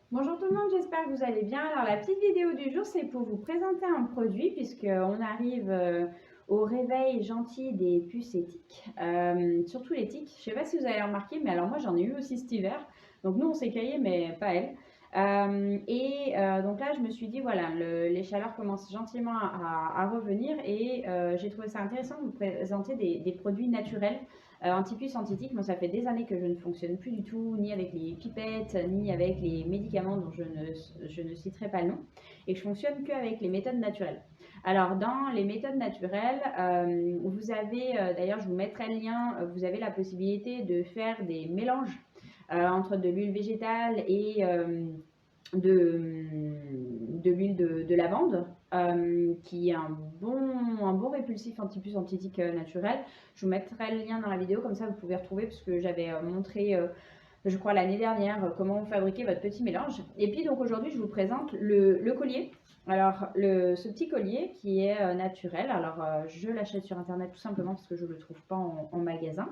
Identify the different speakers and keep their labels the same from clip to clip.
Speaker 1: Bonjour tout le monde, j'espère que vous allez bien. Alors la petite vidéo du jour, c'est pour vous présenter un produit puisqu'on arrive au réveil gentil des puces et tiques, surtout les tiques. Je ne sais pas si vous avez remarqué, mais alors moi j'en ai eu aussi cet hiver. Donc nous on s'est caillé, mais pas elle. Donc là je me suis dit voilà, les chaleurs commencent gentiment à revenir et j'ai trouvé ça intéressant de vous présenter des produits naturels anti-puce, anti-tique. Moi ça fait des années que je ne fonctionne plus du tout, ni avec les pipettes, ni avec les médicaments dont je ne citerai pas le nom, et je fonctionne qu'avec les méthodes naturelles. Alors, dans les méthodes naturelles, vous avez, d'ailleurs, je vous mettrai le lien, vous avez la possibilité de faire des mélanges entre de l'huile végétale et de l'huile de lavande, qui est un bon répulsif anti-puce, anti-tique naturel. Je vous mettrai le lien dans la vidéo, comme ça vous pouvez retrouver, parce que j'avais montré, je crois l'année dernière, comment fabriquer votre petit mélange. Et puis donc aujourd'hui, je vous présente le collier. Alors ce petit collier qui est naturel, alors je l'achète sur internet tout simplement parce que je ne le trouve pas en magasin.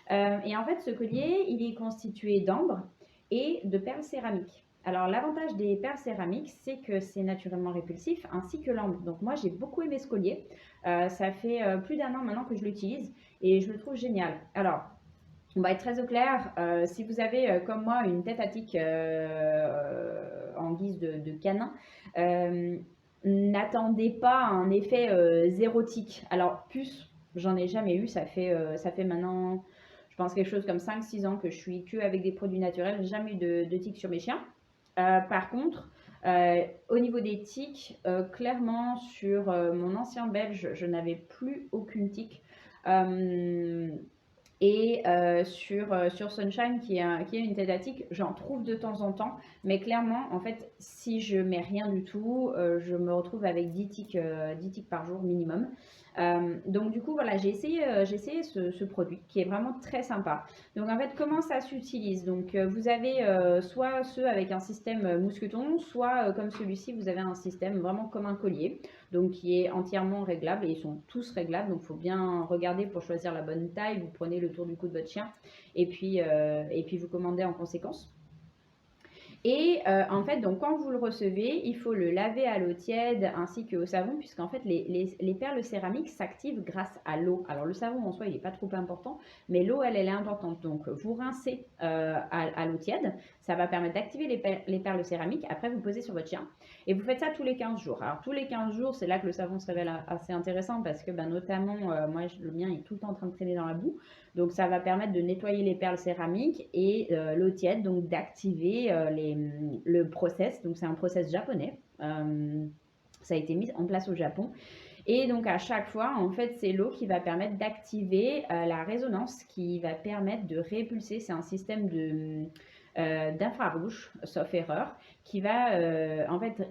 Speaker 1: Et en fait, ce collier, il est constitué d'ambre et de perles céramiques. Alors l'avantage des perles céramiques, c'est que c'est naturellement répulsif, ainsi que l'ambre. Donc moi, j'ai beaucoup aimé ce collier. Ça fait plus d'un an maintenant que je l'utilise et je le trouve génial. Alors, on va être très au clair. Si vous avez, comme moi, une tête à tique en guise de canin, euh, n'attendez pas un effet zérotique. Alors, puce, j'en ai jamais eu. Ça fait maintenant, je pense, quelque chose comme 5 6 ans que je suis que avec des produits naturels. J'ai jamais eu de tiques sur mes chiens. Par contre, au niveau des tiques, clairement, sur mon ancien belge, je n'avais plus aucune tique. Euh, sur Sunshine, qui est une thématique, j'en trouve de temps en temps, mais clairement, en fait, si je mets rien du tout, je me retrouve avec 10 tics par jour minimum. Donc du coup, voilà, j'ai essayé ce produit qui est vraiment très sympa. Donc en fait, comment ça s'utilise? Donc vous avez soit ceux avec un système mousqueton, soit comme celui-ci, vous avez un système vraiment comme un collier, donc qui est entièrement réglable, et ils sont tous réglables, donc il faut bien regarder pour choisir la bonne taille. Vous prenez le tour du cou de votre chien et puis vous commandez en conséquence. Et en fait, donc quand vous le recevez, il faut le laver à l'eau tiède ainsi qu'au savon, puisqu'en fait, les perles céramiques s'activent grâce à l'eau. Alors, le savon en soi, il n'est pas trop important, mais l'eau, elle est importante. Donc, vous rincez à l'eau tiède. Ça va permettre d'activer les perles céramiques. Après, vous posez sur votre chien. Et vous faites ça tous les 15 jours. Alors, tous les 15 jours, c'est là que le savon se révèle assez intéressant parce que, ben, notamment, moi, le mien est tout le temps en train de traîner dans la boue. Donc, ça va permettre de nettoyer les perles céramiques et l'eau tiède, donc d'activer le process. Donc, c'est un process japonais. Ça a été mis en place au Japon. Et donc, à chaque fois, en fait, c'est l'eau qui va permettre d'activer la résonance, qui va permettre de répulser. C'est un système d'infrarouge, sauf erreur, qui va en fait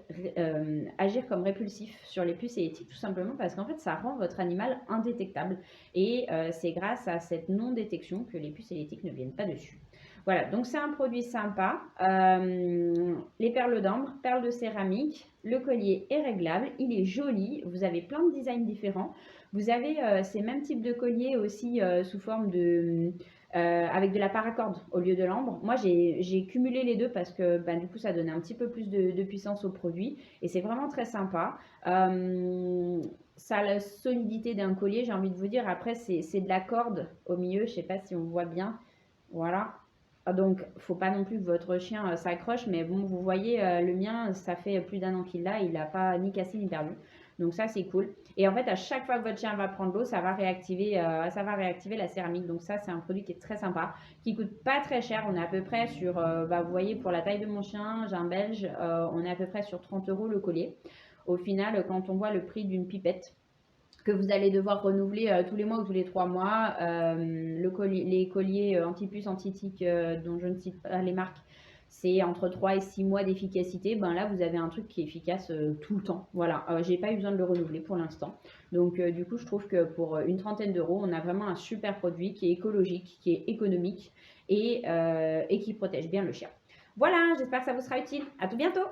Speaker 1: agir comme répulsif sur les puces et les tiques, tout simplement parce qu'en fait ça rend votre animal indétectable, et c'est grâce à cette non-détection que les puces et les tiques ne viennent pas dessus. Voilà, donc c'est un produit sympa. Les perles d'ambre, perles de céramique, le collier est réglable, il est joli, vous avez plein de designs différents. Vous avez ces mêmes types de colliers aussi sous forme de avec de la paracorde au lieu de l'ambre. Moi, j'ai cumulé les deux parce que ben, du coup, ça donnait un petit peu plus de puissance au produit et c'est vraiment très sympa. Ça a la solidité d'un collier, j'ai envie de vous dire. Après, c'est de la corde au milieu, je ne sais pas si on voit bien. Voilà. Donc, faut pas non plus que votre chien s'accroche, mais bon, vous voyez, le mien, ça fait plus d'un an qu'il l'a, il n'a pas ni cassé ni perdu. Donc ça, c'est cool. Et en fait, à chaque fois que votre chien va prendre l'eau, ça va réactiver la céramique. Donc ça, c'est un produit qui est très sympa, qui coûte pas très cher. On est à peu près sur, bah, vous voyez, pour la taille de mon chien, j'ai un belge, on est à peu près sur 30 euros le collier. Au final, quand on voit le prix d'une pipette, que vous allez devoir renouveler tous les mois ou tous les 3 mois. Les colliers anti-puce, anti-tique, dont je ne cite pas les marques, c'est entre 3 et 6 mois d'efficacité. Ben là, vous avez un truc qui est efficace tout le temps. Voilà, j'ai pas eu besoin de le renouveler pour l'instant. Donc, du coup, je trouve que pour une trentaine d'euros, on a vraiment un super produit qui est écologique, qui est économique et qui protège bien le chien. Voilà, j'espère que ça vous sera utile. À tout bientôt!